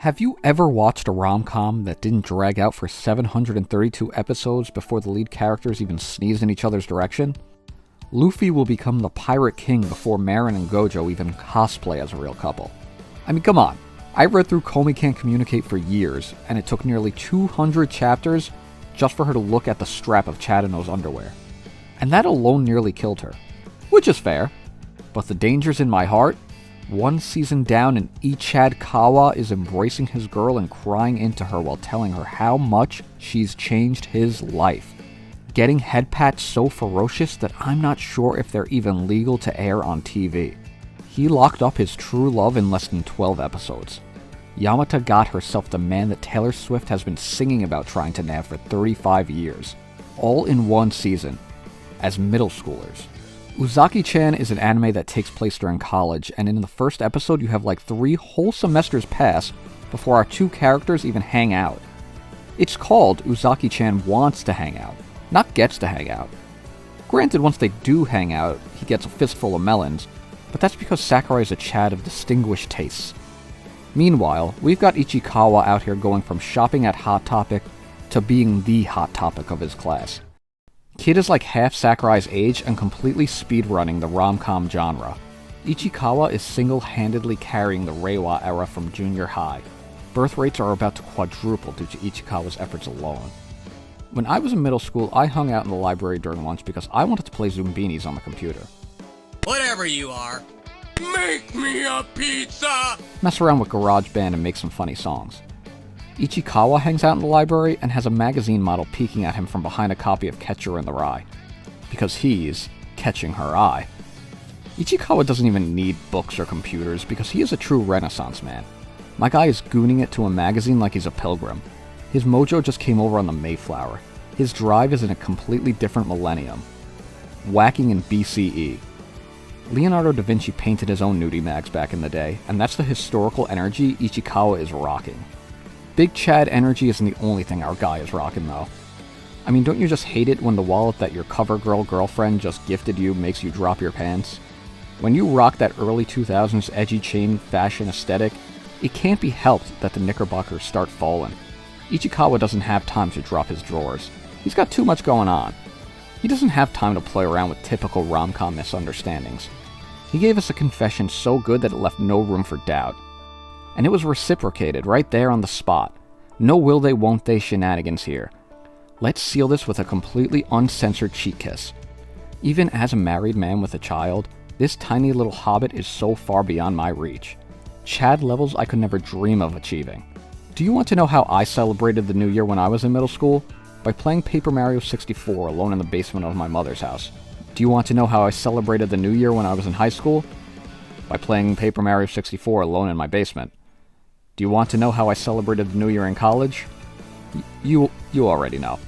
Have you ever watched a rom-com that didn't drag out for 732 episodes before the lead characters even sneezed in each other's direction? Luffy will become the Pirate King before Marin and Gojo even cosplay as a real couple. I mean, come on. I read through Komi Can't Communicate for years, and it took nearly 200 chapters just for her to look at the strap of Chadano's underwear. And that alone nearly killed her. Which is fair. But the danger's in my heart. One season down and ICHADkawa is embracing his girl and crying into her while telling her how much she's changed his life. Getting head pats so ferocious that I'm not sure if they're even legal to air on TV. He locked up his true love in less than 12 episodes. Yamata got herself the man that Taylor Swift has been singing about trying to nab for 35 years. All in one season. As middle schoolers. Uzaki-chan is an anime that takes place during college, and in the first episode you have like 3 whole semesters pass before our 2 characters even hang out. It's called Uzaki-chan Wants to Hang Out, not Gets to Hang Out. Granted, once they do hang out, he gets a fistful of melons, but that's because Sakurai is a Chad of distinguished tastes. Meanwhile, we've got Ichikawa out here going from shopping at Hot Topic to being the hot topic of his class. Kid is like half Sakurai's age and completely speedrunning the rom-com genre. Ichikawa is single-handedly carrying the Reiwa era from junior high. Birth rates are about to quadruple due to Ichikawa's efforts alone. When I was in middle school, I hung out in the library during lunch because I wanted to play Zumbinis on the computer. Whatever you are, make me a pizza! Mess around with GarageBand and make some funny songs. Ichikawa hangs out in the library and has a magazine model peeking at him from behind a copy of Catcher in the Rye. Because he's catching her eye. Ichikawa doesn't even need books or computers because he is a true Renaissance man. My guy is gooning it to a magazine like he's a pilgrim. His mojo just came over on the Mayflower. His drive is in a completely different millennium. Whacking in BCE. Leonardo da Vinci painted his own nudie mags back in the day, and that's the historical energy Ichikawa is rocking. Big Chad energy isn't the only thing our guy is rocking, though. I mean, don't you just hate it when the wallet that your CoverGirl girlfriend just gifted you makes you drop your pants? When you rock that early 2000s edgy chain fashion aesthetic, it can't be helped that the knickerbockers start falling. Ichikawa doesn't have time to drop his drawers. He's got too much going on. He doesn't have time to play around with typical rom-com misunderstandings. He gave us a confession so good that it left no room for doubt. And it was reciprocated right there on the spot. No will they won't they shenanigans here. Let's seal this with a completely uncensored cheek kiss. Even as a married man with a child, this tiny little hobbit is so far beyond my reach. Chad levels I could never dream of achieving. Do you want to know how I celebrated the new year when I was in middle school? By playing Paper Mario 64 alone in the basement of my mother's house. Do you want to know how I celebrated the new year when I was in high school? By playing Paper Mario 64 alone in my basement. Do you want to know how I celebrated the new year in college? You already know.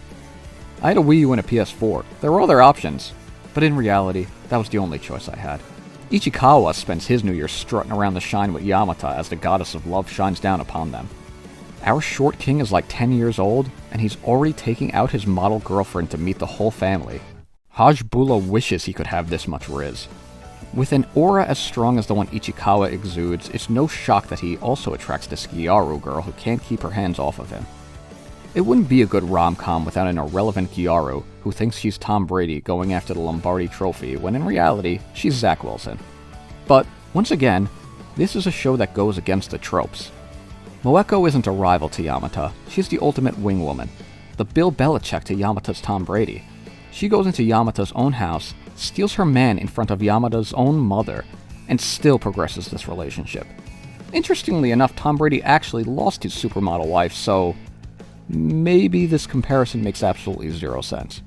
I had a Wii U and a PS4. There were other options, but in reality, that was the only choice I had. Ichikawa spends his new year strutting around the Shine with Yamata as the goddess of love shines down upon them. Our short king is like 10 years old, and he's already taking out his model girlfriend to meet the whole family. Hajbula wishes he could have this much riz. With an aura as strong as the one Ichikawa exudes, it's no shock that he also attracts this Gyaru girl who can't keep her hands off of him. It wouldn't be a good rom-com without an irrelevant Gyaru who thinks she's Tom Brady going after the Lombardi Trophy when in reality, she's Zach Wilson. But, once again, this is a show that goes against the tropes. Moeko isn't a rival to Yamata, she's the ultimate wingwoman, the Bill Belichick to Yamata's Tom Brady. She goes into Yamata's own house, steals her man in front of Yamata's own mother, and still progresses this relationship. Interestingly enough, Tom Brady actually lost his supermodel wife, so maybe this comparison makes absolutely zero sense.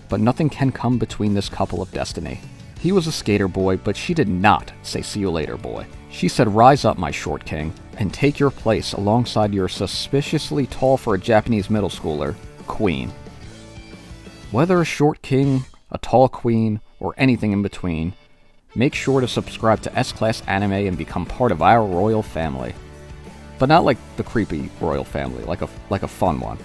But nothing can come between this couple of destiny. He was a skater boy, but she did not say see you later boy. She said rise up my short king, and take your place alongside your suspiciously tall for a Japanese middle schooler, queen. Whether a short king, a tall queen, or anything in between, make sure to subscribe to S-Class Anime and become part of our royal family. But not like the creepy royal family, like a fun one.